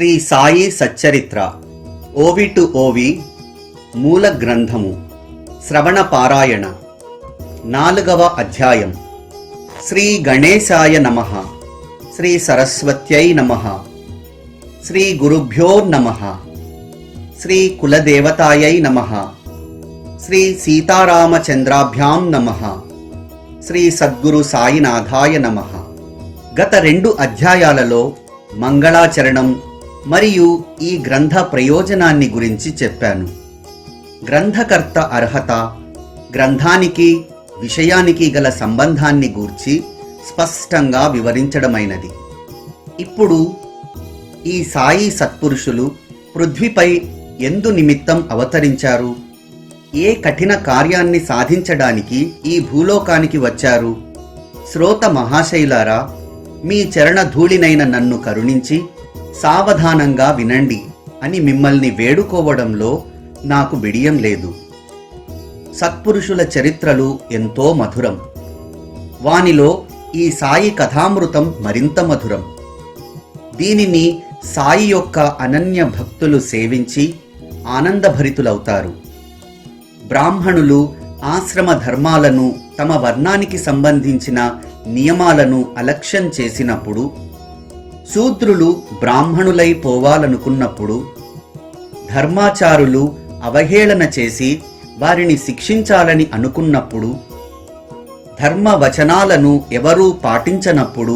Shri Sai Satcharitra ఓవి to ఓవి మూల గ్రంథము శ్రవణ పారాయణ 4వ అధ్యాయం. శ్రీ గణేశాయ నమః, శ్రీ సరస్వత్యై నమః, శ్రీ గురుభ్యో నమః, శ్రీ కులదేవతాయై నమః, శ్రీ సీతారామచంద్రాభ్యాం నమః, శ్రీ సద్గురు సాయినాథాయ నమః. గత 2 అధ్యాయాలలో మంగళాచరణం మరియు ఈ గ్రంథ ప్రయోజనాన్ని గురించి చెప్పాను. గ్రంథకర్త అర్హత, గ్రంథానికి విషయానికి గల సంబంధాన్ని గూర్చి స్పష్టంగా వివరించడమైనది. ఇప్పుడు ఈ సాయి సత్పురుషులు పృథ్వీపై ఎందు నిమిత్తం అవతరించారు, ఏ కఠిన కార్యాన్ని సాధించడానికి ఈ భూలోకానికి వచ్చారు? శ్రోత మహాశైలారా, మీ చరణ ధూళినైన నన్ను కరుణించి సావధానంగా వినండి అని మిమ్మల్ని వేడుకోవడంలో నాకు బిడియం లేదు. సత్పురుషుల చరిత్రలు ఎంతో మధురం. వానిలో ఈ సాయి కథామృతం మరింత మధురం. దీనిని సాయి యొక్క అనన్య భక్తులు సేవించి ఆనందభరితులవుతారు. బ్రాహ్మణులు ఆశ్రమ ధర్మాలను, తమ వర్ణానికి సంబంధించిన నియమాలను అలక్ష్యం చేసినప్పుడు, శూద్రులు బ్రాహ్మణులై పోవాలనుకున్నప్పుడు, ధర్మాచారులు అవహేళన చేసి వారిని శిక్షించాలని అనుకున్నప్పుడు, ధర్మ వచనాలను ఎవరూ పాటించనప్పుడు,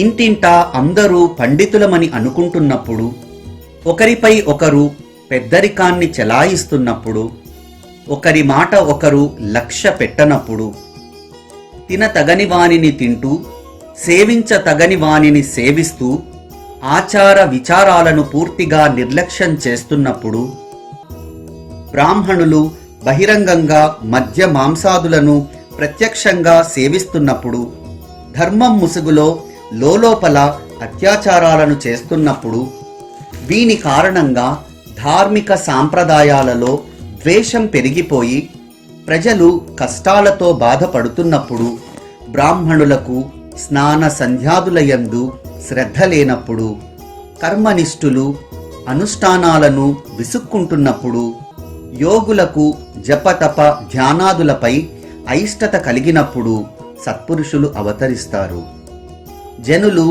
ఇంటింటా అందరూ పండితులమని అనుకుంటున్నప్పుడు, ఒకరిపై ఒకరు పెద్దరికాన్ని చెలాయిస్తున్నప్పుడు, ఒకరి మాట ఒకరు లక్ష్య పెట్టనప్పుడు, తినతగని వానిని తింటూ, సేవించతగని వానిని సేవిస్తూ, ఆచార విచారాలను పూర్తిగా నిర్లక్ష్యం చేస్తున్నప్పుడు, బ్రాహ్మణులు బహిరంగంగా మద్య మాంసాదులను ప్రత్యక్షంగా సేవిస్తున్నప్పుడు, ధర్మం ముసుగులో లోలోపల అత్యాచారాలను చేస్తున్నప్పుడు, వీని కారణంగా ధార్మిక సాంప్రదాయాలలో ద్వేషం పెరిగిపోయి ప్రజలు కష్టాలతో బాధపడుతున్నప్పుడు, బ్రాహ్మణులకు స్నాన సంధ్యాదులయందు శ్రద్ధ లేనప్పుడు, కర్మనిష్ఠులు అనుష్ఠానాలను విసుక్కుంటున్నప్పుడు, యోగులకు జపతప ధ్యానాదులపై అయిష్టత కలిగినప్పుడు సత్పురుషులు అవతరిస్తారు. జనులు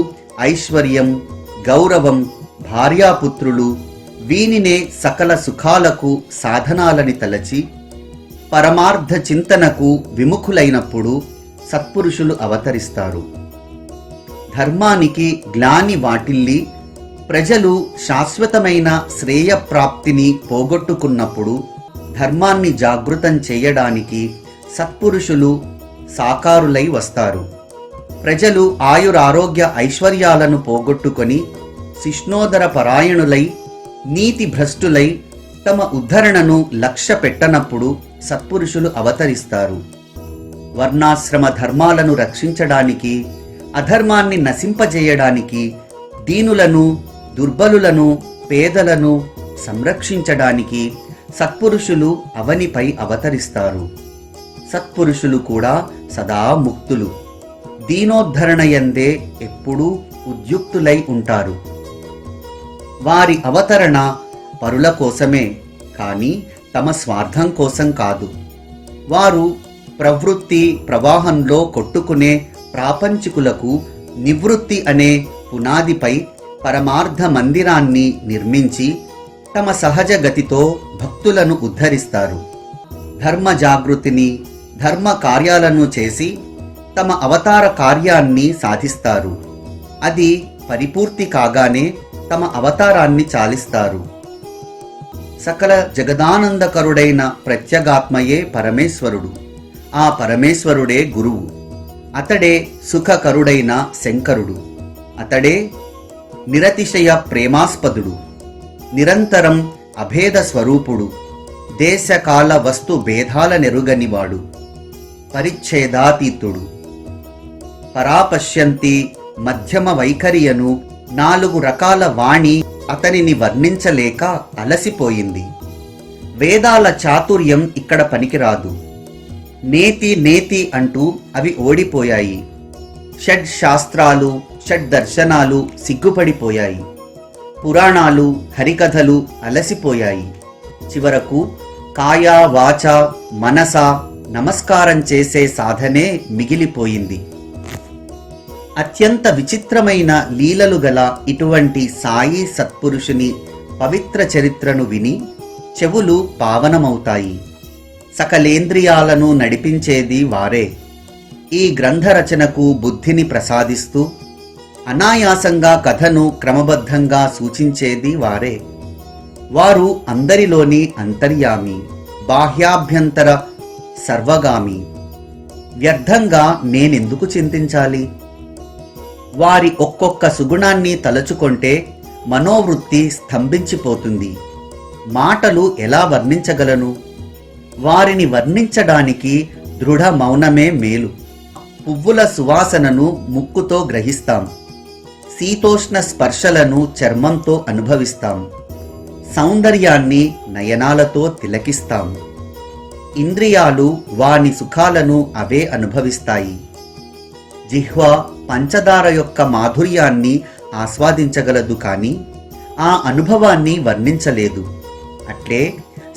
ఐశ్వర్యం, గౌరవం, భార్యాపుత్రులు వీనినే సకల సుఖాలకు సాధనాలని తలచి పరమార్థ చింతనకు విముఖులైనప్పుడు సత్పురుషులు అవతరిస్తారు. ధర్మానికి గ్లాని వాటిల్లి ప్రజలు శాశ్వతమైన శ్రేయప్రాప్తిని పోగొట్టుకున్నప్పుడు ధర్మాన్ని జాగృతం చేయడానికి సత్పురుషులు సాకారులై వస్తారు. ప్రజలు ఆయురారోగ్య ఐశ్వర్యాలను పోగొట్టుకొని శిష్ణోదర పరాయణులై నీతి భ్రష్టులై తమ ఉద్ధరణను లక్ష్య పెట్టనప్పుడు సత్పురుషులు అవతరిస్తారు. వర్ణాశ్రమ ధర్మాలను రక్షించడానికి, అధర్మాన్ని నశింపజేయడానికి, దీనులను, దుర్బలులను, పేదలను సంరక్షించడానికి సత్పురుషులు అవనిపై అవతరిస్తారు. సత్పురుషులు కూడా సదా ముక్తులు, దీనోద్ధరణయందే ఎప్పుడూ ఉద్యుక్తులై ఉంటారు. వారి అవతరణ పరుల కోసమే కానీ తమ స్వార్థం కోసం కాదు. వారు ప్రవృత్తి ప్రవాహంలో కొట్టుకునే ప్రాపంచికులకు నివృత్తి అనే పునాదిపై పరమార్థ మందిరాన్ని నిర్మించి తమ సహజ గతితో భక్తులను ఉద్ధరిస్తారు. ధర్మ జాగృతిని, ధర్మ కార్యాలను చేసి తమ అవతార కార్యాన్ని సాధిస్తారు. అది పరిపూర్తి కాగానే తమ అవతారాన్ని చాలిస్తారు. సకల జగదానందకరుడైన ప్రత్యగాత్మయే పరమేశ్వరుడు. ఆ పరమేశ్వరుడే గురువు. అతడే సుఖకరుడైన శంకరుడు. అతడే నిరతిశయ ప్రేమాస్పదుడు, నిరంతరం అభేద స్వరూపుడు, దేశకాల వస్తు భేదాల నెరుగనివాడు, పరిచ్ఛేదాతీతుడు. పరాపశ్యంతి మధ్యమ వైఖరియను 4 రకాల వాణి అతనిని వర్ణించలేక అలసిపోయింది. వేదాల చాతుర్యం ఇక్కడ పనికిరాదు. నేతి నేతి అంటూ అవి ఓడిపోయాయి. షడ్ శాస్త్రాలు, షడ్ దర్శనాలు సిగ్గుపడిపోయాయి. పురాణాలు, హరికథలు అలసిపోయాయి. చివరకు కాయ, వాచ, మనస నమస్కారం చేసే సాధనే మిగిలిపోయింది. అత్యంత విచిత్రమైన లీలలు గల ఇటువంటి సాయి సత్పురుషుని పవిత్ర చరిత్రను విని చెవులు పావనమవుతాయి. సకలేంద్రియాలను నడిపించేది వారే. ఈ గ్రంథ రచనకు బుద్ధిని ప్రసాదిస్తూ అనాయాసంగా కథను క్రమబద్ధంగా సూచించేది వారే. వారు అందరిలోని అంతర్యామి, బాహ్యాభ్యంతర సర్వగామి. వ్యర్థంగా నేనెందుకు చింతించాలి? వారి ఒక్కొక్క సుగుణాన్ని తలచుకొంటే మనోవృత్తి స్తంభించిపోతుంది. మాటలు ఎలా వర్ణించగలను? వారిని వర్ణించడానికి దృఢ మౌనమే మేలు. పువ్వుల సువాసనను ముక్కుతో గ్రహిస్తాం. శీతోష్ణ స్పర్శలను చర్మంతో అనుభవిస్తాం. సౌందర్యాన్ని నయనాలతో తిలకిస్తాం. ఇంద్రియాలు వాని సుఖాలను అవే అనుభవిస్తాయి. జిహ్వ పంచదార యొక్క మాధుర్యాన్ని ఆస్వాదించగలదు, కానీ ఆ అనుభవాన్ని వర్ణించలేదు. అట్లే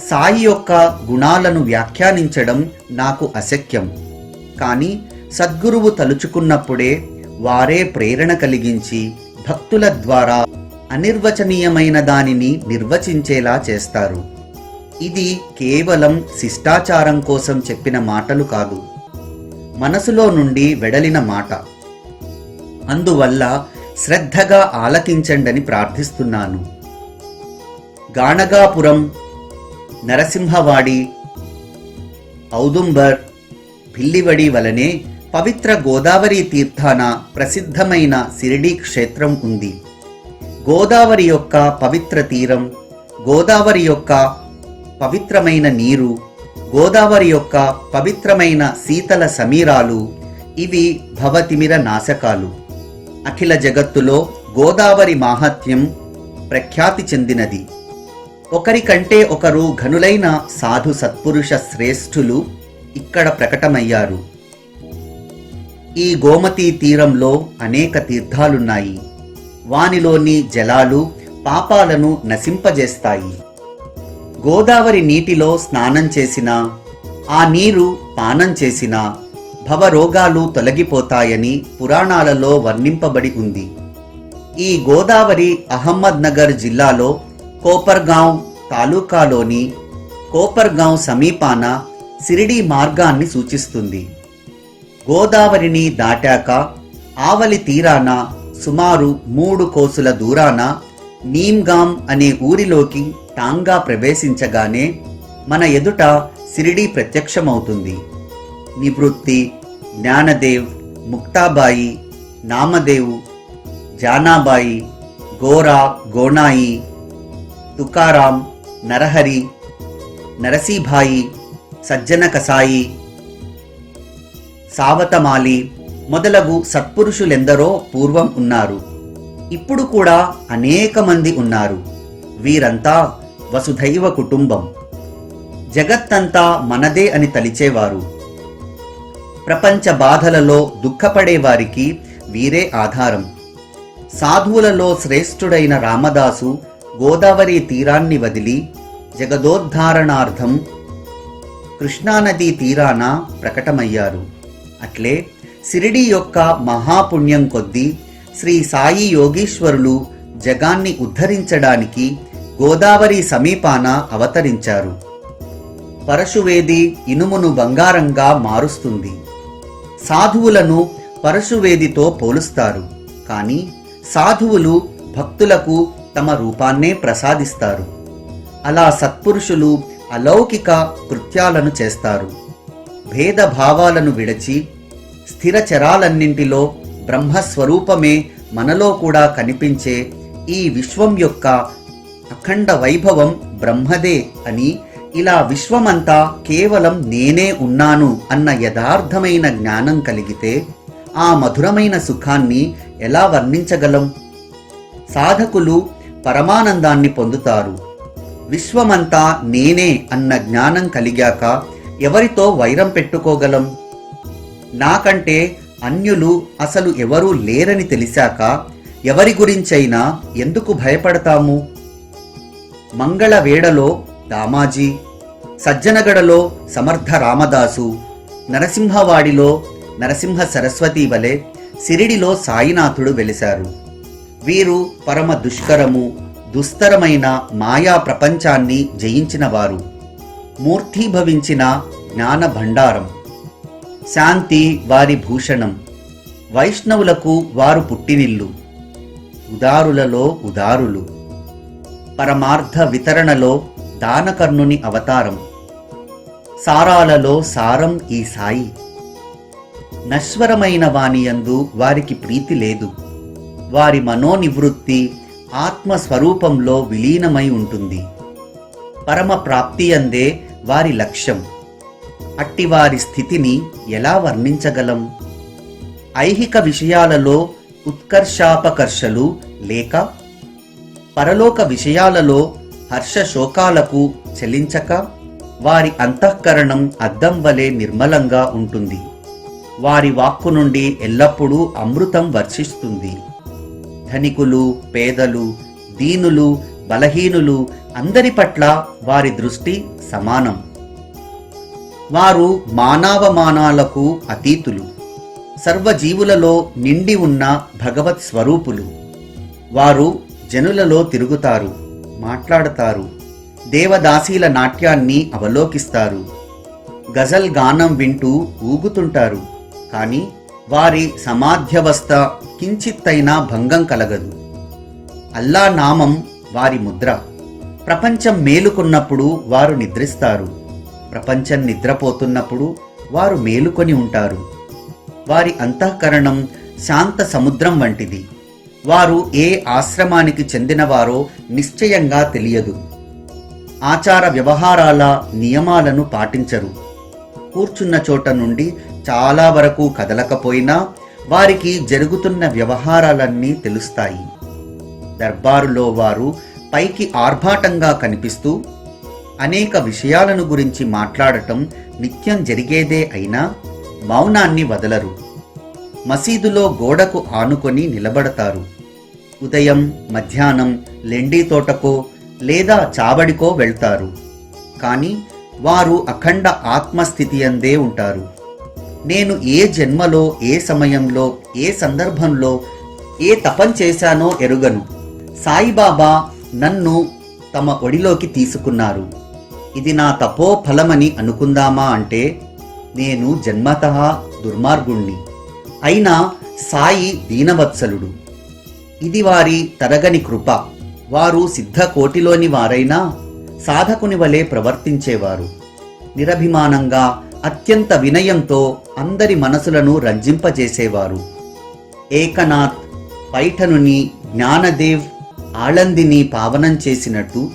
సాయి యొక్క గుణాలను వ్యాఖ్యానించడం నాకు అశక్యం. కానీ సద్గురువు తలుచుకున్నప్పుడే వారే ప్రేరణ కలిగించి భక్తుల ద్వారా అనిర్వచనీయమైన దానిని నిర్వచించేలా చేస్తారు. ఇది కేవలం శిష్టాచారం కోసం చెప్పిన మాటలు కాదు, మనసులో నుండి వెడలిన మాట. అందువల్ల శ్రద్ధగా ఆలకించండని ప్రార్థిస్తున్నాను. గాణగాపురం, నరసింహవాడి, ఔదుంబర్, భిల్లివడి వలనే పవిత్ర గోదావరి తీర్థాన ప్రసిద్ధమైన సిరిడీ క్షేత్రం ఉంది. గోదావరి యొక్క పవిత్ర తీరం, గోదావరి యొక్క పవిత్రమైన నీరు, గోదావరి యొక్క పవిత్రమైన శీతల సమీరాలు, ఇవి భవతిమిర నాశకాలు. అఖిల జగత్తులో గోదావరి మాహాత్మ్యం ప్రఖ్యాతి చెందినది. ఒకరికంటే ఒకరు ఘనులైన సాధు సత్పురుష శ్రేష్ఠులు ఇక్కడ ప్రకటమయ్యారు. ఈ గోమతీ తీరంలో అనేక తీర్థాలున్నాయి. వానిలోని జలాలు పాపాలను నశింపజేస్తాయి. గోదావరి నీటిలో స్నానం చేసినా, ఆ నీరు పానం చేసినా భవరోగాలు తొలగిపోతాయని పురాణాలలో వర్ణింపబడి ఉంది. ఈ గోదావరి అహ్మద్ నగర్ జిల్లాలో కోపర్గాం తాలూకాలోని కోపర్గాం సమీపాన సిరిడీ మార్గాన్ని సూచిస్తుంది. గోదావరిని దాటాక ఆవలి తీరాన సుమారు 3 కోసుల దూరాన నీమ్గాం అనే ఊరిలోకి టాంగా ప్రవేశించగానే మన ఎదుట సిరిడీ ప్రత్యక్షమవుతుంది. నివృత్తి, జ్ఞానదేవ్, ముక్తాబాయి, నామదేవ్, జానాబాయి, గోరా, గోనాయి, తుకారాం, నరహరి, నరసీభాయి, సజ్జన కసాయి, సావతమాలి మొదలగు సత్పురుషులెందరో పూర్వం ఉన్నారు. ఇప్పుడు కూడా అనేక మంది ఉన్నారు. వీరంతా వసుధైవ కుటుంబం. జగత్తంతా మనదే అని తలిచేవారు. ప్రపంచ బాధలలో దుఃఖపడేవారికి వీరే ఆధారం. సాధువులలో శ్రేష్ఠుడైన రామదాసు గోదావరి తీరాన్ని వదిలి జగదోద్ధారణార్థం కృష్ణానదీ తీరాన ప్రకటమయ్యారు. అట్లే సిరిడి యొక్క మహాపుణ్యం కొద్దీ శ్రీ సాయి యోగీశ్వరులు జగాన్ని ఉద్ధరించడానికి గోదావరి సమీపాన అవతరించారు. పరశువేది ఇనుమును బంగారంగా మారుస్తుంది. సాధువులను పరశువేదితో పోలుస్తారు. కానీ సాధువులు భక్తులకు తమ రూపాన్నే ప్రసాదిస్తారు. అలా సత్పురుషులు అలౌకిక కృత్యాలను చేస్తారు. భేదభావాలను విడచి స్థిరచరాలన్నింటిలో బ్రహ్మస్వరూపమే మనలో కూడా కనిపించే ఈ విశ్వం యొక్క అఖండ వైభవం బ్రహ్మదే అని, ఇలా విశ్వమంతా కేవలం నేనే ఉన్నాను అన్న యథార్థమైన జ్ఞానం కలిగితే ఆ మధురమైన సుఖాన్ని ఎలా వర్ణించగలం? సాధకులు పరమానందాన్ని పొందుతారు. విశ్వమంతా నేనే అన్న జ్ఞానం కలిగాక ఎవరితో వైరం పెట్టుకోగలం? నాకంటే అన్యులు అసలు ఎవరూ లేరని తెలిసాక ఎవరి గురించైనా ఎందుకు భయపడతాము? మంగళవేడలో దామాజీ, సజ్జనగడలో సమర్థ రామదాసు, నరసింహవాడిలో నరసింహ సరస్వతి వలె సిరిడిలో సాయినాథుడు వెలిశారు. వీరు పరమ దుష్కరము, దుస్తరమైన మాయా ప్రపంచాన్ని జయించినవారు, మూర్తీభవించిన జ్ఞాన భండారం. శాంతి వారి భూషణం, వైష్ణవులకు వారు పుట్టినిల్లు, ఉదారులలో ఉదారులు, పరమార్థ వితరణలో దానకర్ణుని అవతారం, సారాలలో సారం ఈ సాయి. నశ్వరమైన వానియందు వారికి ప్రీతి లేదు, వారి మనోనివృత్తి ఆత్మస్వరూపంలో విలీనమై ఉంటుంది. పరమ ప్రాప్తియందే వారి లక్ష్యం. అట్టివారి స్థితిని ఎలా వర్ణించగలం? ఐహిక విషయాలలో ఉత్కర్షాపకర్షలు లేక, పరలోక విషయాలలో హర్షశోకాలకు చలించక, వారి అంతఃకరణం అద్దం వలె నిర్మలంగా ఉంటుంది. వారి వాక్కు నుండి ఎల్లప్పుడూ అమృతం వర్షిస్తుంది. ధనికులు, పేదలు, దీనులు, బలహీనులు అందరి పట్ల వారి దృష్టి సమానం. వారు మానవమానాలకు అతీతులు, సర్వజీవులలో నిండి ఉన్న భగవత్ స్వరూపులు. వారు జనులలో తిరుగుతారు, మాట్లాడతారు, దేవదాసీల నాట్యాన్ని అవలోకిస్తారు, గజల్ గానం వింటూ ఊగుతుంటారు. కానీ వారి సమాధ్యవస్థ కించిత్తైనా భంగం కలగదు. అల్లా నామం వారి ముద్ర. ప్రపంచం మేలుకున్నప్పుడు వారు నిద్రిస్తారు, ప్రపంచం నిద్రపోతున్నప్పుడు వారు మేలుకొని ఉంటారు. వారి అంతఃకరణం శాంత సముద్రం వంటిది. వారు ఏ ఆశ్రమానికి చెందినవారో నిశ్చయంగా తెలియదు. ఆచార వ్యవహారాల నియమాలను పాటించరు. కూర్చున్న చోట నుండి చాలా వరకు కదలకపోయినా వారికి జరుగుతున్న వ్యవహారాలన్నీ తెలుస్తాయి. దర్బారులో వారు పైకి ఆర్భాటంగా కనిపిస్తూ అనేక విషయాలను గురించి మాట్లాడటం నిత్యం జరిగేదే అయినా మౌనాన్ని వదలరు. మసీదులో గోడకు ఆనుకొని నిలబడతారు. ఉదయం, మధ్యాహ్నం లెండి తోటకో లేదా చావడికో వెళ్తారు. కానీ వారు అఖండ ఆత్మస్థితి అందే ఉంటారు. నేను ఏ జన్మలో, ఏ సమయంలో, ఏ సందర్భంలో ఏ తపం చేశానో ఎరుగను. సాయిబాబా నన్ను తమ ఒడిలోకి తీసుకున్నారు. ఇది నా తపో ఫలమని అనుకుందామా అంటే నేను జన్మతః దుర్మార్గుణ్ణి. అయినా సాయి దీనవత్సలుడు. ఇది వారి తరగని కృప. వారు సిద్ధకోటిలోని వారైనా సాధకుని వలె ప్రవర్తించేవారు. నిరభిమానంగా, అత్యంత వినయంతో అందరి మనసులను రంజింపజేసేవారు. ఏకనాథ్ పైఠనుని, జ్ఞానదేవ్ ఆళందిని పావనం చేసినట్టు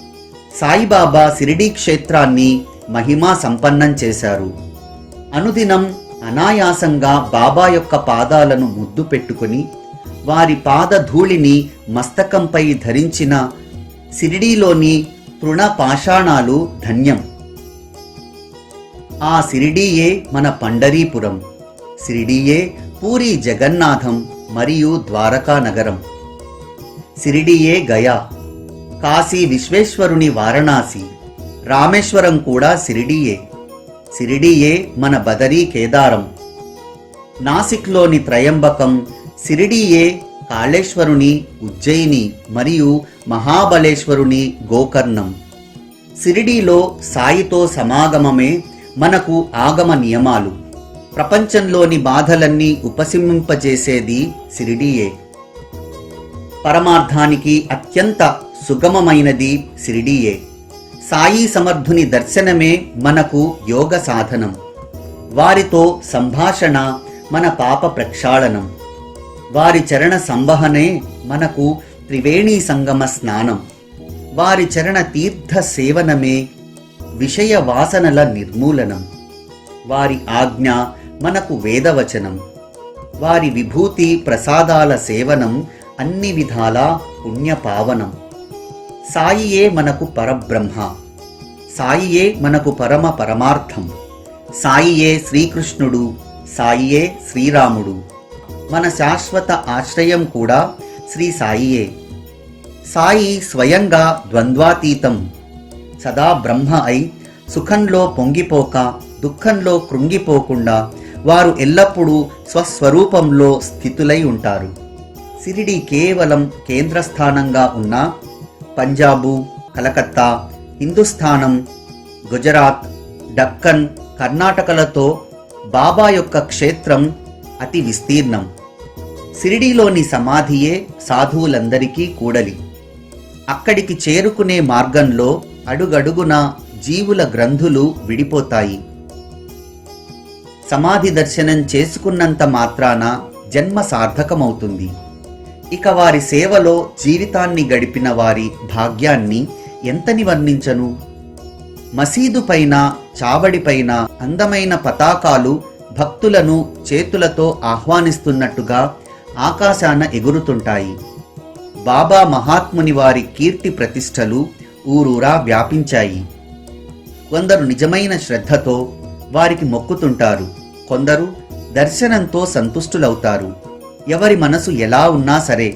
సాయిబాబా షిరిడీ క్షేత్రాన్ని మహిమా సంపన్నం చేశారు. అనుదినం అనాయాసంగా బాబా యొక్క పాదాలను ముద్దు పెట్టుకుని వారి పాదధూళిని మస్తకంపై ధరించిన షిరిడీలోని తృణపాషాణాలు ధన్యం. ఆ షిరిడీయే మన పండరీపురం. షిరిడీయే పూరి జగన్నాథం మరియు ద్వారకా నగరం. షిరిడీయే గయా, కాశీ విశ్వేశ్వరుని వారణాసి, రామేశ్వరం కూడా షిరిడీయే. షిరిడీయే మన బదరీ కేదారం. నాసిక్లోని త్రయంబకం, షిరిడీయే కాళేశ్వరుని ఉజ్జయిని మరియు మహాబలేశ్వరుని గోకర్ణం. షిరిడీలో సాయితో సమాగమమే మనకు ఆగమ నియమాలు. ప్రపంచంలోని బాధలన్నీ ఉపశమింపజేసేది షిరిడీయే. పరమార్థానికి అత్యంత సుగమమైనది షిరిడీయే. సాయి సమర్థుని దర్శనమే మనకు యోగ సాధనం. వారితో సంభాషణ మన పాప ప్రక్షాళనం. వారి చరణ సంవహనే మనకు త్రివేణీ సంగమ స్నానం. వారి చరణ తీర్థ సేవనమే విషయ వాసనల నిర్మూలనం. వారి ఆజ్ఞ మనకు వేదవచనం. వారి విభూతి ప్రసాదాల సేవనం అన్ని విధాలా పుణ్యపావనం. సాయియే మనకు పరబ్రహ్మ. సాయియే మనకు పరమ పరమార్థం. సాయియే శ్రీకృష్ణుడు. సాయియే శ్రీరాముడు. మన శాశ్వత ఆశ్రయం కూడా శ్రీ సాయియే. సాయి స్వయంగా ద్వంద్వాతీతం, సదా బ్రహ్మ అయి సుఖంలో పొంగిపోక దుఃఖంలో కృంగిపోకుండా వారు ఎల్లప్పుడూ స్వస్వరూపంలో స్థితులై ఉంటారు. షిరిడీ కేవలం కేంద్రస్థానంగా ఉన్న పంజాబు, కలకత్తా, హిందుస్థానం, గుజరాత్, డక్కన్, కర్ణాటకలతో బాబా యొక్క క్షేత్రం అతి విస్తీర్ణం. షిరిడీలోని సమాధియే సాధువులందరికీ కూడలి. అక్కడికి చేరుకునే మార్గంలో అడుగడుగున జీవుల గ్రంథులు విడిపోతాయి. సమాధి దర్శనం చేసుకున్నంత మాత్రాన జన్మ సార్థకమవుతుంది. ఇక వారి సేవలో జీవితాన్ని గడిపిన వారి భాగ్యాన్ని ఎంతని వర్ణించను. మసీదు పైన, చావడిపైన అందమైన పతాకాలు భక్తులను చేతులతో ఆహ్వానిస్తున్నట్టుగా ఆకాశాన ఎగురుతుంటాయి. బాబా మహాత్ముని వారి కీర్తి ప్రతిష్టలు ఊరూరా వ్యాపించాయి. కొందరు నిజమైన శ్రద్ధతో వారికి మొక్కుతుంటారు, కొందరు దర్శనంతో సంతుష్టులవుతారు. ఎవరి మనసు ఎలా ఉన్నా సరే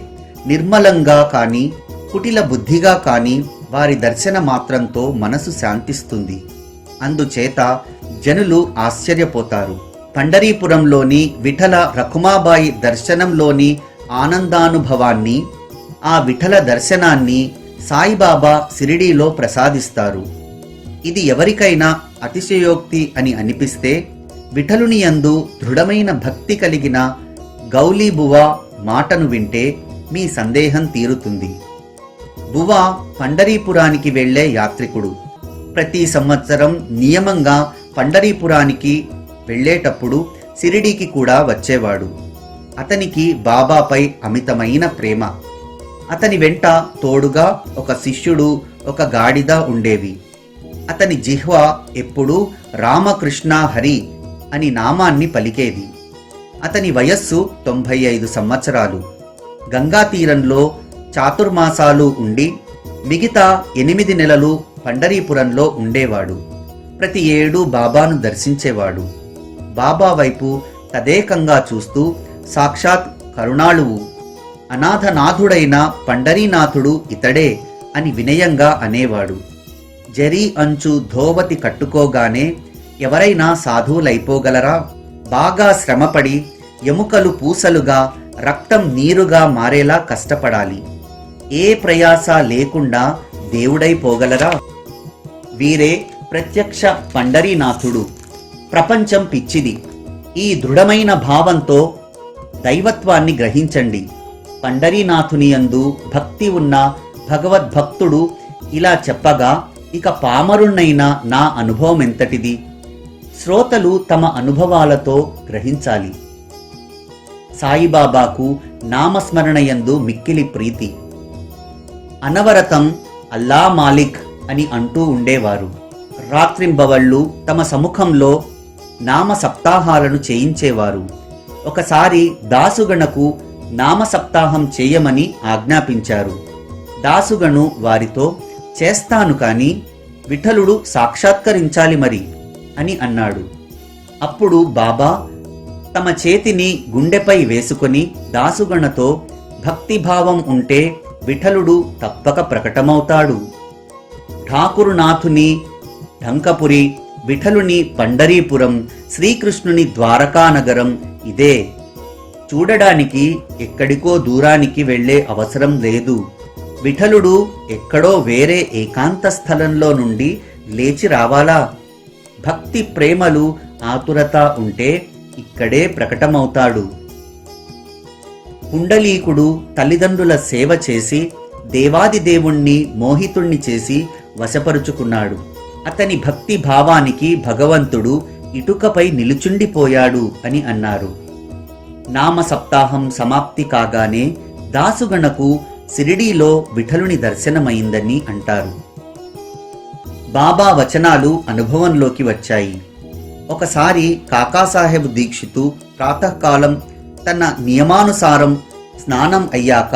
నిర్మలంగా కానీ కుటిల బుద్ధిగా కానీ వారి దర్శన మాత్రంతో మనసు శాంతిస్తుంది. అందుచేత జనులు ఆశ్చర్యపోతారు. పండరీపురంలోని విఠల రఖుమాబాయి దర్శనంలోని ఆనందానుభవాన్ని, ఆ విఠల దర్శనాన్ని సాయిబాబా షిరిడీలో ప్రసాదిస్తారు. ఇది ఎవరికైనా అతిశయోక్తి అని అనిపిస్తే విఠలుని యందు దృఢమైన భక్తి కలిగిన గౌలీ బువా మాటను వింటే మీ సందేహం తీరుతుంది. బువా పండరీపురానికి వెళ్లే యాత్రికుడు. ప్రతి సంవత్సరం నియమంగా పండరీపురానికి వెళ్లేటప్పుడు షిరిడీకి కూడా వచ్చేవాడు. అతనికి బాబాపై అమితమైన ప్రేమ. అతని వెంట తోడుగా ఒక శిష్యుడు, ఒక గాడిద ఉండేవి. అతని జిహ్వ ఎప్పుడూ రామకృష్ణ హరి అని నామాన్ని పలికేది. అతని వయస్సు 95 సంవత్సరాలు. గంగా తీరంలో చాతుర్మాసాలు ఉండి మిగతా 8 నెలలు పండరీపురంలో ఉండేవాడు. ప్రతి ఏడూ బాబాను దర్శించేవాడు. బాబా వైపు తదేకంగా చూస్తూ సాక్షాత్ కరుణాళువు, అనాథనాథుడైన పండరీనాథుడు ఇతడే అని వినయంగా అనేవాడు. జరీ అంచు ధోవతి కట్టుకోగానే ఎవరైనా సాధువులైపోగలరా? బాగా శ్రమపడి ఎముకలు పూసలుగా, రక్తం నీరుగా మారేలా కష్టపడాలి. ఏ ప్రయాస లేకుండా దేవుడైపోగలరా? వీరే ప్రత్యక్ష పండరీనాథుడు. ప్రపంచం పిచ్చిది. ఈ దృఢమైన భావంతో దైవత్వాన్ని గ్రహించండి. పండరీనాథుని యందు భక్తి ఉన్న భగవద్భక్తుడు ఇలా చెప్పగా ఇక పామరుణ్ణైన నా అనుభవం ఎంతటిది? శ్రోతలు తమ అనుభవాలతో గ్రహించాలి. సాయిబాబాకు నామస్మరణ యందు మిక్కిలి ప్రీతి. అనవరతం అల్లా మాలిక్ అని అంటూ ఉండేవారు. రాత్రింబవళ్ళు తమ సముఖంలో నామ సప్తాహాలను చేయించేవారు. ఒకసారి దాసుగణకు నామ సప్తాహం చేయమని ఆజ్ఞాపించారు. దాసుగణు వారితో చేస్తాను కాని విఠలుడు సాక్షాత్కరించాలి మరి అని అన్నాడు. అప్పుడు బాబా తమ చేతిని గుండెపై వేసుకొని దాసుగణతో భక్తిభావం ఉంటే విఠలుడు తప్పక ప్రకటమవుతాడు. ఠాకురునాథుని ఢంకపురి, విఠలుని పండరీపురం, శ్రీకృష్ణుని ద్వారకానగరం ఇదే. చూడడానికి ఎక్కడికో దూరానికి వెళ్లే అవసరం లేదు. విఠలుడు ఎక్కడో వేరే ఏకాంత స్థలంలో నుండి లేచి రావాలా? భక్తి ప్రేమలు ఆతురత ఉంటే ఇక్కడే ప్రకటమవుతాడు. పుండలీకుడు తల్లిదండ్రుల సేవ చేసి దేవాది దేవుణ్ణి మోహితుణ్ణి చేసి వశపరుచుకున్నాడు. అతని భక్తి భావానికి భగవంతుడు ఇటుకపై నిలుచుండిపోయాడు అని అన్నారు. నామ సప్తాహం సమాప్తి కాగానే దాసుగణకు షిరిడీలో విఠలుని దర్శనమైందని అంటారు. బాబా వచనాలు అనుభవంలోకి వచ్చాయి. ఒకసారి కాకాసాహెబ్ దీక్షితు ప్రాతకాలం తన నియమానుసారం స్నానం అయ్యాక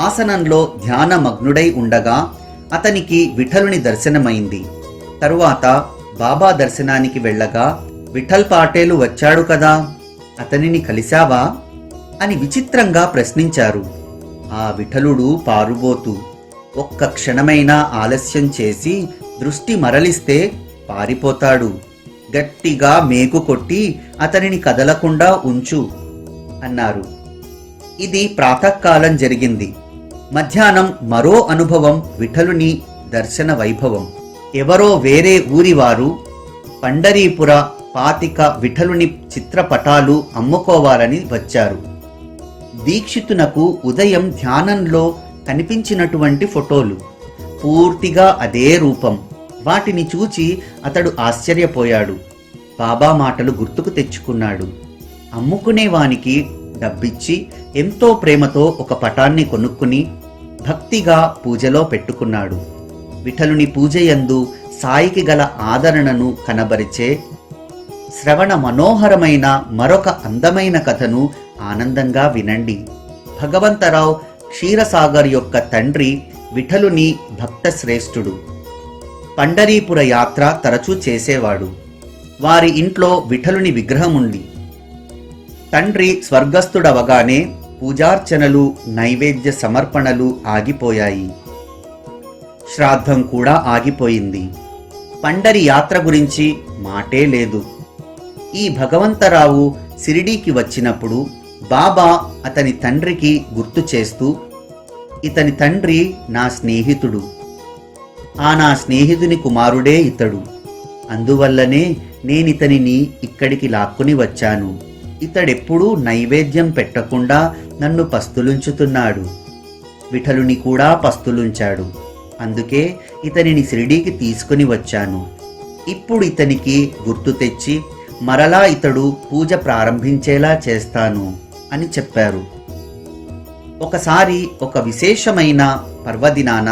ఆసనంలో ధ్యానమగ్నుడై ఉండగా అతనికి విఠలుని దర్శనమైంది. తరువాత బాబా దర్శనానికి వెళ్ళగా విఠల్ పాటేలు వచ్చాడు కదా, అతనిని కలిశావా అని విచిత్రంగా ప్రశ్నించారు. ఆ విఠలుడు పారుబోతు. ఒక్క క్షణమైనా ఆలస్యం చేసి దృష్టి మరలిస్తే పారిపోతాడు. గట్టిగా మేకు కొట్టి అతనిని కదలకుండా ఉంచు అన్నారు. ఇది ప్రాతకాలం జరిగింది. మధ్యాహ్నం మరో అనుభవం. విఠలుని దర్శన వైభవం. ఎవరో వేరే ఊరివారు పండరీపుర 25 విఠలుని చిత్రపటాలు అమ్ముకోవాలని వచ్చారు. దీక్షితునకు ఉదయం ధ్యానంలో కనిపించినటువంటి ఫోటోలు, పూర్తిగా అదే రూపం. వాటిని చూచి అతడు ఆశ్చర్యపోయాడు. బాబా మాటలు గుర్తుకు తెచ్చుకున్నాడు. అమ్ముకునేవానికి డబ్బిచ్చి ఎంతో ప్రేమతో ఒక పటాన్ని కొనుక్కుని భక్తిగా పూజలో పెట్టుకున్నాడు. విఠలుని పూజయందు సాయికి గల ఆదరణను కనబరిచే శ్రవణ మనోహరమైన మరొక అందమైన కథను ఆనందంగా వినండి. భగవంతరావు క్షీరసాగర్ యొక్క తండ్రి విఠలుని భక్త శ్రేష్ఠుడు. పండరీపుర యాత్ర తరచూ చేసేవాడు. వారి ఇంట్లో విఠలుని విగ్రహం ఉంది. తండ్రి స్వర్గస్థుడవగానే పూజార్చనలు, నైవేద్య సమర్పణలు ఆగిపోయాయి. శ్రాద్ధం కూడా ఆగిపోయింది. పండరి యాత్ర గురించి మాటే లేదు. ఈ భగవంతరావు సిరిడీకి వచ్చినప్పుడు బాబా అతని తండ్రికి గుర్తు చేస్తూ, ఇతని తండ్రి నా స్నేహితుడు, నా స్నేహితుని కుమారుడే ఇతడు. అందువల్లనే నేనితనిని ఇక్కడికి లాక్కుని వచ్చాను. ఇతడెప్పుడూ నైవేద్యం పెట్టకుండా నన్ను పస్తులుంచుతున్నాడు. విఠలుని కూడా పస్తులుంచాడు. అందుకే ఇతనిని షిరిడీకి తీసుకుని వచ్చాను. ఇప్పుడు ఇతనికి గుర్తు తెచ్చి మరలా ఇతడు పూజ ప్రారంభించేలా చేస్తాను అని చెప్పారు. ఒకసారి ఒక విశేషమైన పర్వదినాన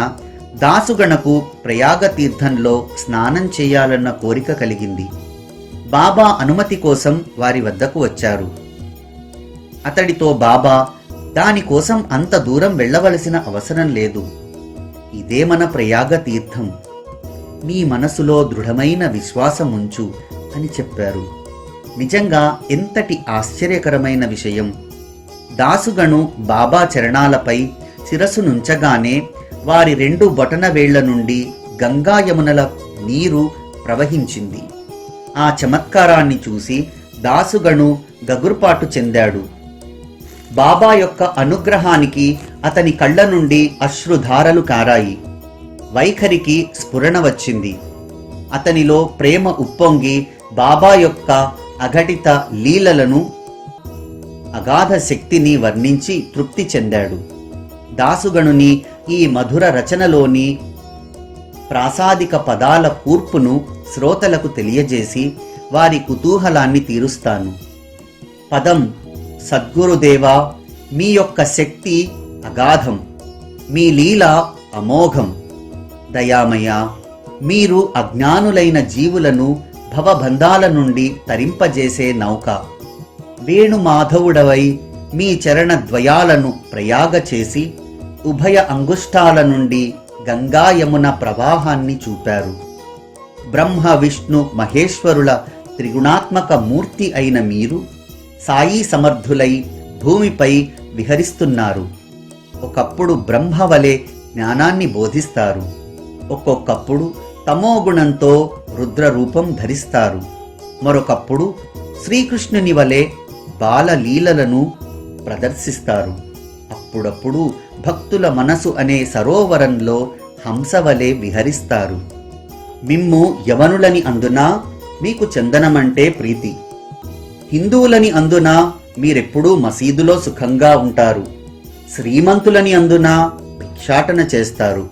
దాసుగణకు ప్రయాగ తీర్థంలో స్నానం చేయాలన్న కోరిక కలిగింది. బాబా అనుమతి కోసం వారి వద్దకు వచ్చారు. అతడితో బాబా, దానికోసం అంత దూరం వెళ్ళవలసిన అవసరం లేదు. ఇదే మన ప్రయాగ తీర్థం. నీ మనసులో దృఢమైన విశ్వాసం ఉంచు అని చెప్పారు. నిజంగా ఎంతటి ఆశ్చర్యకరమైన విషయం! దాసుగణు బాబా చరణాలపై శిరస్సునుంచగానే వారి 2 బొటన వేళ్ల నుండి గంగా యమునల నీరు ప్రవహించింది. ఆ చమత్కారాన్ని చూసి దాసుగణు గగుర్పాటు చెందాడు. బాబా యొక్క అనుగ్రహానికి అతని కళ్ళ నుండి అశ్రుధారలు కారాయి. వైఖరికి స్ఫురణ వచ్చింది. అతనిలో ప్రేమ ఉప్పొంగి బాబా యొక్క అఘటిత లీలలను, అగాధ శక్తిని వర్ణించి తృప్తి చెందాడు. దాసుగణుని ఈ మధుర రచనలోని ప్రాసాదిక పదాల కూర్పును శ్రోతలకు తెలియజేసి వారి కుతూహలాన్ని తీరుస్తాను. పదం: సద్గురుదేవా, మీ యొక్క శక్తి అగాధం, మీ లీల అమోఘం. దయామయ, మీరు అజ్ఞానులైన జీవులను భవబంధాల నుండి తరింపజేసే నౌక. వేణుమాధవుడవై మీ చరణ ద్వయాలను ప్రయాగ చేసి ఉభయ అంగుష్టాల నుండి గంగా యమున ప్రవాహాన్ని చూపారు. బ్రహ్మ విష్ణు మహేశ్వరుల త్రిగుణాత్మక మూర్తి అయిన మీరు సాయి సమర్థులై భూమిపై విహరిస్తున్నారు. ఒకప్పుడు బ్రహ్మ వలె జ్ఞానాన్ని బోధిస్తారు. ఒక్కొక్కప్పుడు తమోగుణంతో రుద్రరూపం ధరిస్తారు. మరొకప్పుడు శ్రీకృష్ణుని వలె బాలలీలలను ప్రదర్శిస్తారు. అప్పుడప్పుడు భక్తుల మనసు అనే సరోవరంలో హంసవలే విహరిస్తారు. మిమ్ము యవనులని అందునా మీకు చందనమంటే ప్రీతి, హిందువులని అందునా మీరెప్పుడూ మసీదులో సుఖంగా ఉంటారు, శ్రీమంతులని అందునా భిక్షాటన చేస్తారు,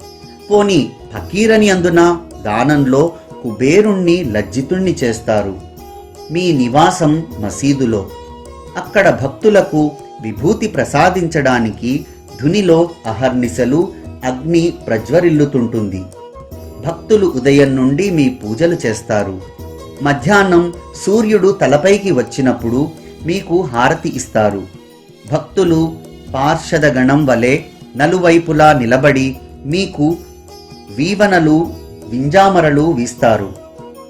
పోని ఫకీరని అందునా దానంలో కుబేరుణ్ణి లజ్జితుణ్ణి చేస్తారు. మీ నివాసం మసీదులో. అక్కడ భక్తులకు విభూతి ప్రసాదించడానికి ధునిలో అహర్నిశలు అగ్ని ప్రజ్వరిల్లుతుంటుంది. భక్తులు ఉదయం నుండి మీ పూజలు చేస్తారు. మధ్యాహ్నం సూర్యుడు తలపైకి వచ్చినప్పుడు మీకు హారతి ఇస్తారు. భక్తులు పార్షదగణం వలె నలువైపులా నిలబడి మీకు వీవనలు, వింజామరలు వీస్తారు.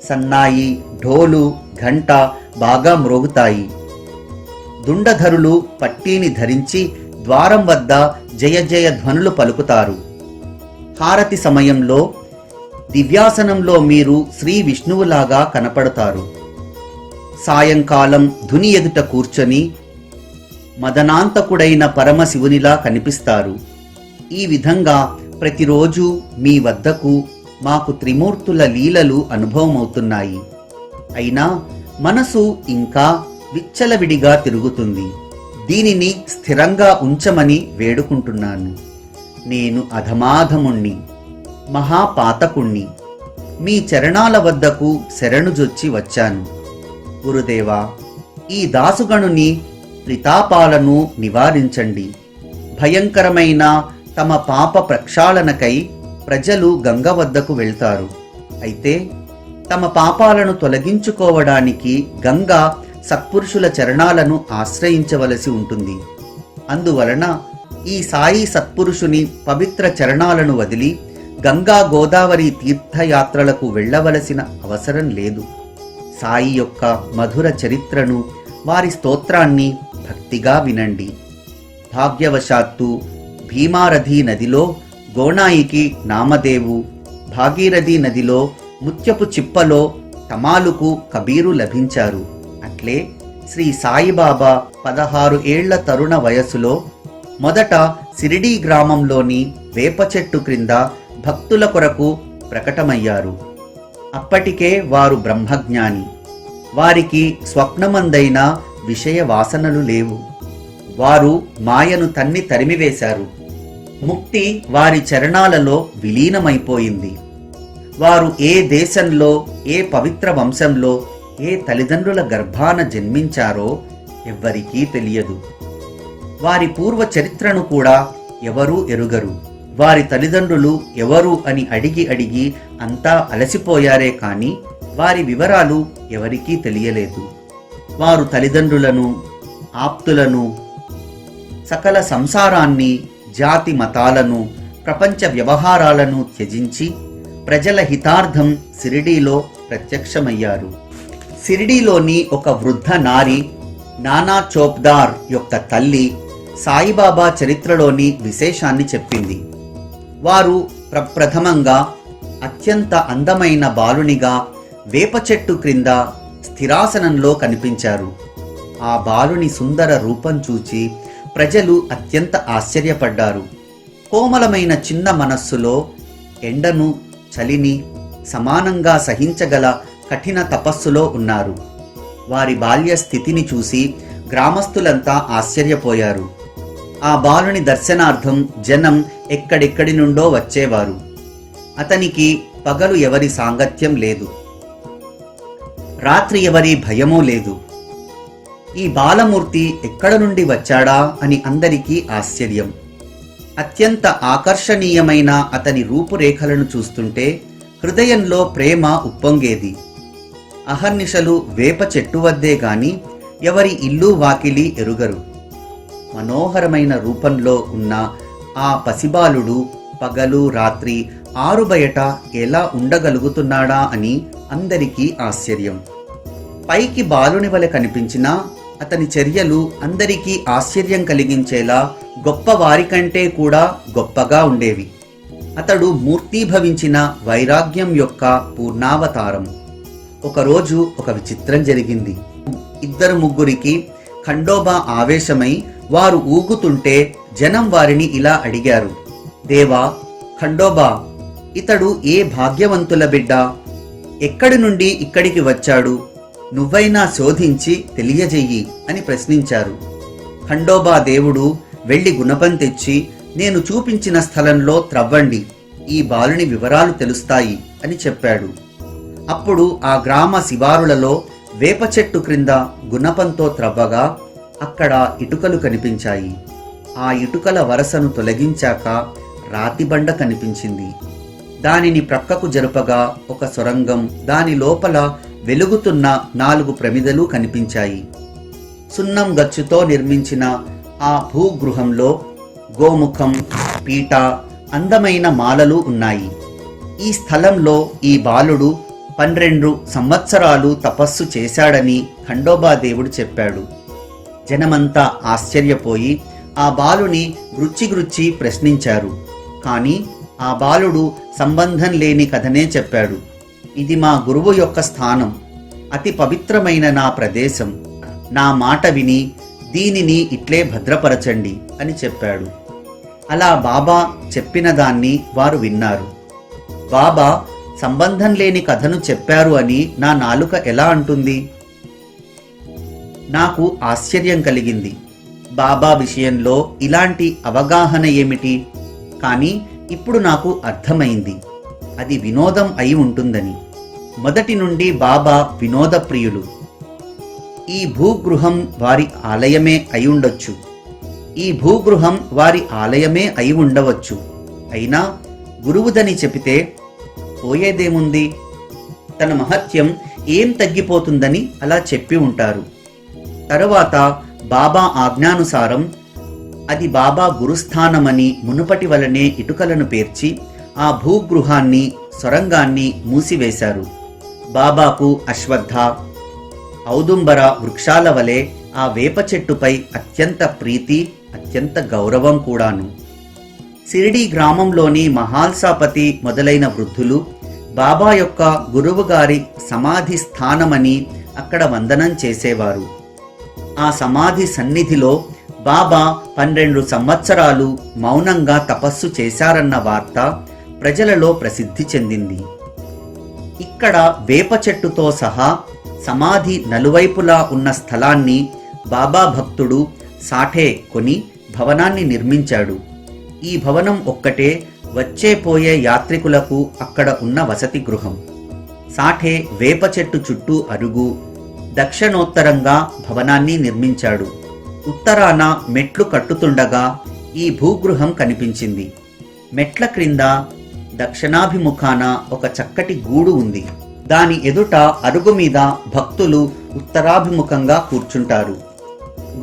సన్నాయి, ఢోలు, ఘంట బాగా మ్రోగుతాయి. దుండధరులు పట్టీని ధరించి ద్వారం వద్ద జయ జయ ధ్వనులు పలుకుతారు. హారతి సమయంలో దివ్యాసనంలో మీరు శ్రీ విష్ణువులాగా కనపడతారు. సాయంకాలం ధుని ఎదుట కూర్చొని మదనాంతకుడైన పరమశివునిలా కనిపిస్తారు. ఈ విధంగా ప్రతిరోజు మీ వద్దకు మాకు త్రిమూర్తుల లీలలు అనుభవమవుతున్నాయి. అయినా మనసు ఇంకా విచ్చలవిడిగా తిరుగుతుంది. దీనిని స్థిరంగా ఉంచమని వేడుకుంటున్నాను. నేను అధమాధముణ్ణి, మహాపాతకుణ్ణి. మీ చరణాల వద్దకు శరణుజొచ్చి వచ్చాను. గురుదేవా, ఈ దాసుగణుని త్రితాపాలను నివారించండి. భయంకరమైన తమ పాప ప్రక్షాళనకై ప్రజలు గంగ వద్దకు వెళ్తారు. అయితే తమ పాపాలను తొలగించుకోవడానికి గంగ సత్పురుషుల చరణాలను ఆశ్రయించవలసి ఉంటుంది. అందువలన ఈ సాయి సత్పురుషుని పవిత్ర చరణాలను వదిలి గంగా గోదావరి తీర్థయాత్రలకు వెళ్ళవలసిన అవసరం లేదు. సాయి యొక్క మధుర చరిత్రను, వారి స్తోత్రాన్ని భక్తిగా వినండి. భాగ్యవశాత్తు భీమారథి నదిలో గోనాయికి నామదేవు, భాగీరథి నదిలో ముత్యపు చిప్పలో తమాలుకు కబీరు లభించారు. అట్లే శ్రీ సాయిబాబా 16 ఏళ్ల తరుణ వయసులో మొదట సిరిడీ గ్రామంలోని వేప చెట్టు క్రింద భక్తుల కొరకు ప్రకటమయ్యారు. అప్పటికే వారు బ్రహ్మజ్ఞాని. వారికి స్వప్నమందైన విషయ వాసనలు లేవు. వారు మాయను తన్ని తరిమివేశారు. ముక్తి వారి చరణాలలో విలీనమైపోయింది. వారు ఏ దేశంలో, ఏ పవిత్ర వంశంలో, ఏ తల్లిదండ్రుల గర్భాన జన్మించారో ఎవ్వరికీ తెలియదు. వారి పూర్వ చరిత్రను కూడా ఎవరూ ఎరుగరు. వారి తల్లిదండ్రులు ఎవరు అని అడిగి అడిగి అంతా అలసిపోయారే కాని వారి వివరాలు ఎవరికీ తెలియలేదు. వారు తల్లిదండ్రులను, ఆప్తులను, సకల సంసారాన్ని, జాతి మతాలను, ప్రపంచ వ్యవహారాలను త్యజించి ప్రజల హితార్థం సిరిడీలో ప్రత్యక్షమయ్యారు. సిరిడీలోని ఒక వృద్ధ నారి నానా చోప్దార్ యొక్క తల్లి సాయిబాబా చరిత్రలోని విశేషాన్ని చెప్పింది. వారు ప్రప్రథమంగా అత్యంత అందమైన బాలునిగా వేప చెట్టు క్రింద స్థిరాసనంలో కనిపించారు. ఆ బాలుని సుందర రూపం చూచి ప్రజలు అత్యంత ఆశ్చర్యపడ్డారు. కోమలమైన చిన్న మనస్సులో ఎండను, చలిని సమానంగా సహించగల కఠిన తపస్సులో ఉన్నారు. వారి బాల్య స్థితిని చూసి గ్రామస్తులంతా ఆశ్చర్యపోయారు. ఆ బాలుని దర్శనార్థం జనం ఎక్కడెక్కడి నుండో వచ్చేవారు. అతనికి పగలు ఎవరి సాంగత్యం లేదు, రాత్రి ఎవరి భయమూ లేదు. ఈ బాలమూర్తి ఎక్కడ నుండి వచ్చాడా అని అందరికీ ఆశ్చర్యం. అత్యంత ఆకర్షణీయమైన అతని రూపురేఖలను చూస్తుంటే హృదయంలో ప్రేమ ఉప్పొంగేది. అహర్నిశలు వేప చెట్టు వద్దే గాని ఎవరి ఇల్లు వాకిలి ఎరుగరు. మనోహరమైన రూపంలో ఉన్న ఆ పసిబాలుడు పగలు రాత్రి ఆరుబయట ఎలా ఉండగలుగుతున్నాడా అని అందరికీ ఆశ్చర్యం. పైకి బాలుని వలె కనిపించినా అతని చర్యలు అందరికీ ఆశ్చర్యం కలిగించేలా గొప్పవారి కంటే కూడా గొప్పగా ఉండేవి. అతడు మూర్తీభవించిన వైరాగ్యం యొక్క పూర్ణావతారం. ఒకరోజు ఒక విచిత్రం జరిగింది. 2-3కి ఖండోబా ఆవేశమై వారు ఊగుతుంటే జనం వారిని ఇలా అడిగారు, దేవా ఖండోబా, ఇతడు ఏ భాగ్యవంతుల బిడ్డ? ఎక్కడి నుండి ఇక్కడికి వచ్చాడు? నువ్వైనా శోధించి తెలియజెయ్యి అని ప్రశ్నించారు. ఖండోబా దేవుడు వెళ్లి గుణపం తెచ్చి నేను చూపించిన స్థలంలో త్రవ్వండి, ఈ బాలుని వివరాలు తెలుస్తాయి అని చెప్పాడు. అప్పుడు ఆ గ్రామ శివారులలో వేప చెట్టు క్రింద గుణపంతో త్రవ్వగా అక్కడ ఇటుకలు కనిపించాయి. ఆ ఇటుకల వరసను తొలగించాక రాతిబండ కనిపించింది. దానిని ప్రక్కకు జరుపగా ఒక సొరంగం, దాని లోపల వెలుగుతున్న 4 ప్రమిదలు కనిపించాయి. సున్నం గచ్చుతో నిర్మించిన ఆ భూగృహంలో గోముఖం, పీట, అందమైన మాలలు ఉన్నాయి. ఈ స్థలంలో ఈ బాలుడు 12 సంవత్సరాలు తపస్సు చేశాడని ఖండోబా దేవుడు చెప్పాడు. జనమంతా ఆశ్చర్యపోయి ఆ బాలుని గుచ్చి ప్రశ్నించారు. కానీ ఆ బాలుడు సంబంధం లేని కథనే చెప్పాడు. ఇది మా గురువు యొక్క స్థానం, అతి పవిత్రమైన నా ప్రదేశం, నా మాట విని దీనిని ఇట్లే భద్రపరచండి అని చెప్పాడు. అలా బాబా చెప్పిన దాన్ని వారు విన్నారు. బాబా సంబంధం లేని కథను చెప్పారు అని నా నాలుక ఎలా అంటుంది? నాకు ఆశ్చర్యం కలిగింది. బాబా విషయంలో ఇలాంటి అవగాహన ఏమిటి? కానీ ఇప్పుడు నాకు అర్థమైంది, అది వినోదం అయి ఉంటుందని. మొదటి నుండి బాబా వినోద ప్రియులు. ఈ భూగృహం వారి ఆలయమే అయి ఉండొచ్చు, ఈ భూగృహం వారి ఆలయమే అయి ఉండవచ్చు. అయినా గురువుదని చెబితే పోయేదేముంది? తన మహత్యం ఏం తగ్గిపోతుందని అలా చెప్పి ఉంటారు. తరువాత బాబా ఆజ్ఞానుసారం అది బాబా గురుస్థానమని మునుపటి వలనే ఇటుకలను పేర్చి ఆ భూగృహాన్ని, సొరంగాన్ని మూసివేశారు. బాబాకు అశ్వత్థ, ఔదుంబర వృక్షాల వలె ఆ వేప చెట్టుపై అత్యంత ప్రీతి, అత్యంత గౌరవం కూడాను. సిరిడి గ్రామంలోని మహాల్సాపతి మొదలైన వృద్ధులు బాబా యొక్క గురువుగారి సమాధి స్థానమని అక్కడ వందనం చేసేవారు. ఆ సమాధి సన్నిధిలో బాబా 12 సంవత్సరాలు మౌనంగా తపస్సు చేశారన్న వార్త ప్రజలలో ప్రసిద్ధి చెందింది. ఇక్కడ వేప చెట్టుతో సహా సమాధి నలువైపులా ఉన్న స్థలాన్ని బాబా భక్తుడు సాఠే కొని భవనాన్ని నిర్మించాడు. ఈ భవనం ఒక్కటే వచ్చే పోయే యాత్రికులకు అక్కడ ఉన్న వసతి గృహం. సాఠే వేప చెట్టు చుట్టూ అరుగు, దక్షిణోత్తరంగా భవనాన్ని నిర్మించాడు. ఉత్తరాన మెట్లు కట్టుతుండగా ఈ భూగృహం కనిపించింది. మెట్ల క్రింద దక్షిణాభిముఖాన ఒక చక్కటి గూడు ఉంది. దాని ఎదుట అరుగు మీద భక్తులు ఉత్తరాభిముఖంగా కూర్చుంటారు.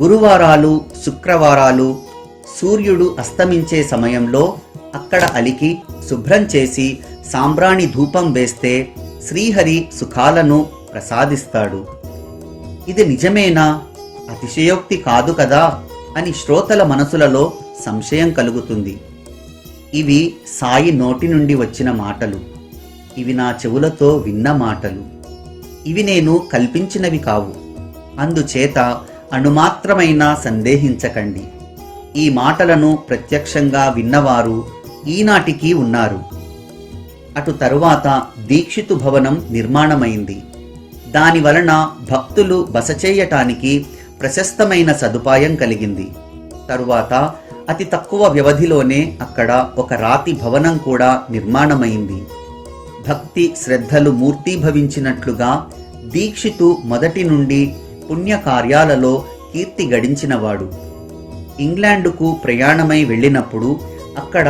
గురువారాలు, శుక్రవారాలు సూర్యుడు అస్తమించే సమయంలో అక్కడ అలికి శుభ్రం చేసి సాంబ్రాణి ధూపం వేస్తే శ్రీహరి సుఖాలను ప్రసాదిస్తాడు. ఇది నిజమేనా? అతిశయోక్తి కాదు కదా అని శ్రోతల మనసులలో సంశయం కలుగుతుంది. ఇవి సాయి నోటి నుండి వచ్చిన మాటలు. ఇవి నా చెవులతో విన్న మాటలు. ఇవి నేను కల్పించినవి కావు. అందుచేత అణుమాత్రమైనా సందేహించకండి. ఈ మాటలను ప్రత్యక్షంగా విన్నవారు ఈనాటికి ఉన్నారు. అటు తరువాత దీక్షితు భవనం నిర్మాణమైంది. దానివలన భక్తులు బస చేయటానికి ప్రశస్తమైన సదుపాయం కలిగింది. తరువాత అతి తక్కువ వ్యవధిలోనే అక్కడ ఒక రాతి భవనం కూడా నిర్మాణమైంది. భక్తి శ్రద్ధలు మూర్తీభవించినట్లుగా దీక్షితు మొదటి నుండి పుణ్యకార్యాలలో కీర్తి గడించినవాడు. ఇంగ్లాండుకు ప్రయాణమై వెళ్ళినప్పుడు అక్కడ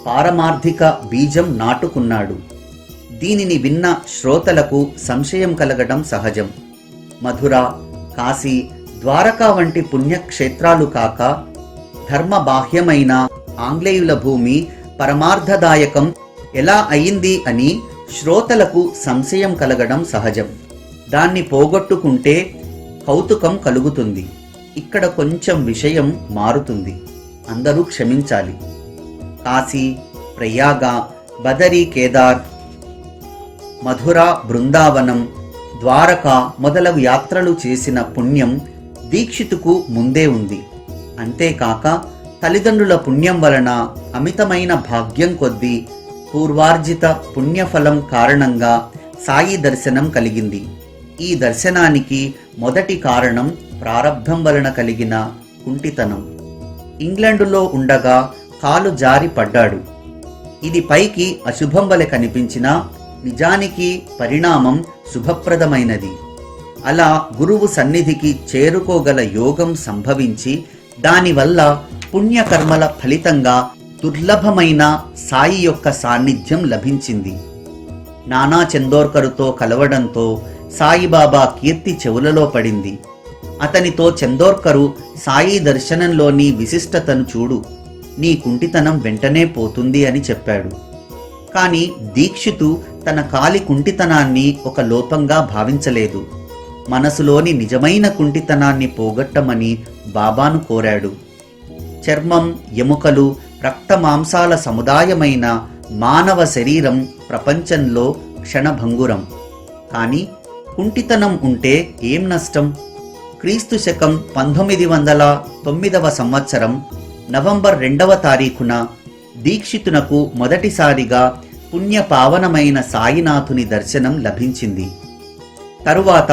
పారమార్థిక బీజం నాటుకున్నాడు. దీనిని విన్న శ్రోతలకు సంశయం కలగడం సహజం. మధుర, కాశీ, ద్వారకా వంటి పుణ్యక్షేత్రాలు కాక ధర్మబాహ్యమైన ఆంగ్లేయుల భూమి పరమార్థదాయకం ఎలా అయింది అని శ్రోతలకు సంశయం కలగడం సహజం. దాన్ని పోగొట్టుకుంటే కౌతుకం కలుగుతుంది. ఇక్కడ కొంచెం విషయం మారుతుంది. అందరూ క్షమించాలి. కాశీ, ప్రయాగ, బదరీ కేదార్, మధుర, బృందావనం, ద్వారక మొదలగు యాత్రలు చేసిన పుణ్యం దీక్షితుకు ముందే ఉంది. అంతేకాక తల్లిదండ్రుల పుణ్యం వలన అమితమైన భాగ్యం కొద్దీ పూర్వార్జిత పుణ్యఫలం కారణంగా సాయి దర్శనం కలిగింది. ఈ దర్శనానికి మొదటి కారణం ప్రారబ్ధం వలన కలిగిన కుంటితనం. ఇంగ్లండులో ఉండగా కాలు జారి పడ్డాడు. ఇది పైకి అశుభం వలె కనిపించినా నిజానికి పరిణామం శుభప్రదమైనది. అలా గురువు సన్నిధికి చేరుకోగల యోగం సంభవించి దానివల్ల పుణ్యకర్మల ఫలితంగా దుర్లభమైన సాయి యొక్క సాన్నిధ్యం లభించింది. నానా చందోర్కరుతో కలవడంతో సాయిబాబా కీర్తి చెవులలో పడింది. అతనితో చందోర్కరు సాయి దర్శనంలోని విశిష్టతను చూడు, నీ కుంటితనం వెంటనే పోతుంది అని చెప్పాడు. కాని దీక్షితు తన కాలి కుంటితనాన్ని ఒక లోపంగా భావించలేదు. మనసులోని నిజమైన కుంటితనాన్ని పోగొట్టమని బాబాను కోరాడు. చర్మం, ఎముకలు, రక్తమాంసాల సముదాయమైన మానవ శరీరం ప్రపంచంలో క్షణభంగురం. కానీ కుంటితనం ఉంటే ఏం నష్టం? క్రీస్తు శకం 1909 సంవత్సరం నవంబర్ 2వ తారీఖున దీక్షితునకు మొదటిసారిగా పుణ్యపావనమైన సాయినాథుని దర్శనం లభించింది. తరువాత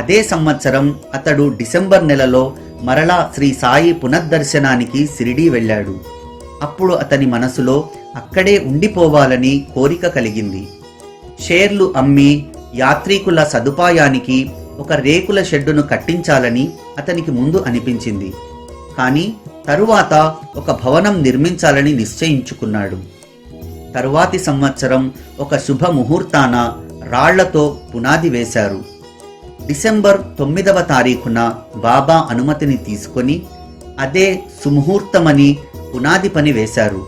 అదే సంవత్సరం అతడు డిసెంబర్ నెలలో మరలా శ్రీ సాయి పునర్దర్శనానికి షిరిడీ వెళ్ళాడు. అప్పుడు అతని మనసులో అక్కడే ఉండిపోవాలని కోరిక కలిగింది. షేర్లు అమ్మి యాత్రికుల సదుపాయానికి ఒక రేకుల షెడ్డును కట్టించాలని అతనికి ముందు అనిపించింది. కానీ తరువాత ఒక భవనం నిర్మించాలని నిశ్చయించుకున్నాడు. తరువాతి సంవత్సరం ఒక శుభ ముహూర్తాన రాళ్లతో పునాది వేశారు. డిసెంబర్ 9వ తారీఖున బాబా అనుమతిని తీసుకొని అదే సుముహూర్తమని పునాది పని వేశారు.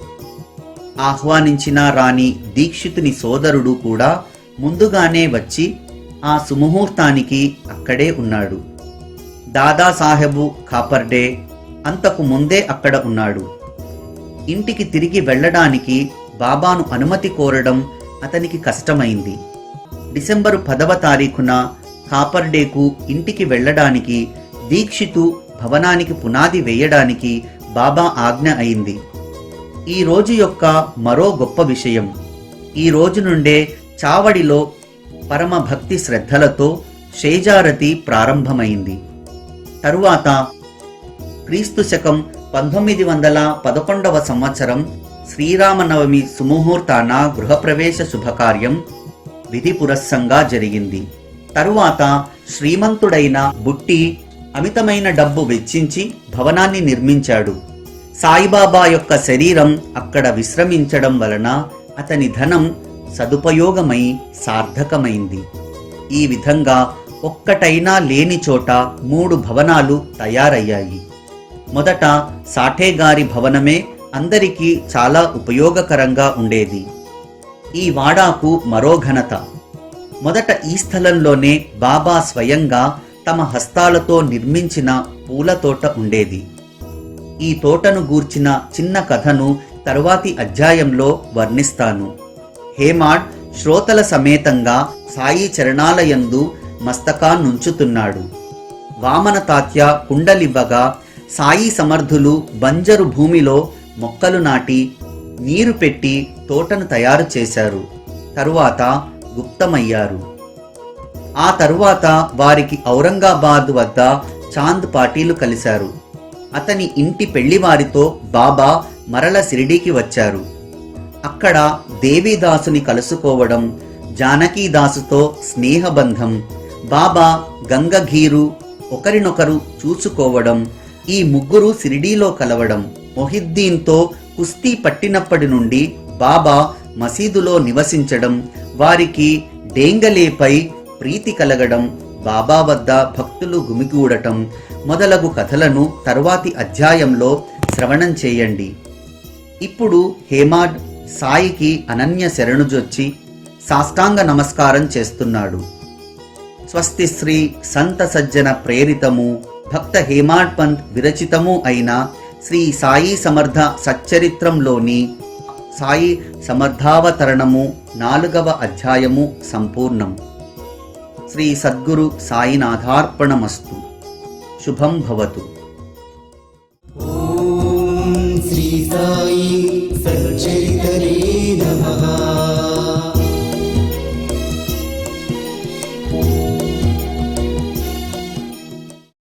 ఆహ్వానించిన రాని దీక్షితుని సోదరుడు కూడా ముందుగానే వచ్చి ఆ సుముహూర్తానికి అక్కడే ఉన్నాడు. దాదాసాహెబు ఖాపర్డే అంతకు ముందే అక్కడ ఉన్నాడు. ఇంటికి తిరిగి వెళ్ళడానికి బాబాను అనుమతి కోరడం అతనికి కష్టమైంది. డిసెంబరు 10వ తారీఖున ఖాపర్డేకు ఇంటికి వెళ్ళడానికి, దీక్షితు భవనానికి పునాది వేయడానికి బాబా ఆజ్ఞ అయింది. ఈ రోజు యొక్క మరో గొప్ప విషయం, ఈ రోజు నుండే చావడిలో పరమ భక్తి శ్రద్ధలతో షేజారతి ప్రారంభమైంది. తరువాత క్రీస్తు శకం 1911వ సంవత్సరం శ్రీరామనవమి సుముహూర్తాన గృహప్రవేశ శుభకార్యం విధిపురస్సంగా జరిగింది. తరువాత శ్రీమంతుడైన బుట్టి అమితమైన డబ్బు వెచ్చించి భవనాన్ని నిర్మించాడు. సాయిబాబా యొక్క శరీరం అక్కడ విశ్రమించడం వలన అతని ధనం సదుపయోగమై సార్థకమైంది. ఈ విధంగా ఒక్కటైనా లేని చోట 3 భవనాలు తయారయ్యాయి. మొదట సాఠేగారి భవనమే అందరికీ చాలా ఉపయోగకరంగా ఉండేది. ఈ వాడాకు మరో ఘనత. మొదట ఈ స్థలంలోనే బాబా స్వయంగా తమ హస్తాలతో నిర్మించిన పూల తోట ఉండేది. ఈ తోటను గూర్చిన చిన్న కథను తరువాతి అధ్యాయంలో వర్ణిస్తాను. హేమాడ్ శ్రోతల సమేతంగా సాయి చరణాలయందు మస్తకాన్నుంచుతున్నాడు. వామన తాత్య కుండలివ్వగా సాయి సమర్థులు బంజరు భూమిలో మొక్కలు నాటి నీరు పెట్టి తోటను తయారు చేశారు. తరువాత గుప్తమయ్యారు. ఆ తరువాత వారికి ఔరంగాబాద్ వద్ద చాంద్ పాటీలు కలిశారు. అతని ఇంటి పెళ్లివారితో బాబా మరల షిరిడీకి వచ్చారు. అక్కడ దేవీదాసుని కలుసుకోవడం, జానకీదాసుతో స్నేహబంధం, బాబా గంగఘీరు ఒకరినొకరు చూసుకోవడం, ఈ ముగ్గురు షిరిడీలో కలవడం, మొహిద్దీన్తో కుస్తీ పట్టినప్పటి నుండి బాబా మసీదులో నివసించడం, వారికి డేంగలేపై ప్రీతి కలగడం, బాబా వద్ద భక్తులు గుమిగూడటం మొదలగు కథలను తరువాతి అధ్యాయంలో శ్రవణం చేయండి. ఇప్పుడు హేమాడ్ సాయికి అనన్య శరణుజొచ్చి సాష్టాంగ నమస్కారం చేస్తున్నాడు. స్వస్తి శ్రీ సంత సజ్జన ప్రేరితము భక్త హేమాడ్ పంత్ విరచితము అయిన శ్రీ సాయి సమర్థ సచ్చరిత్రంలోని సాయి సమర్థావతరణము 4వ అధ్యాయము సంపూర్ణం. శ్రీ సద్గురు సాయినాథార్పణమస్తు. శుభం భవతు. ఓం శ్రీ సాయి సచ్చరితరే నమః.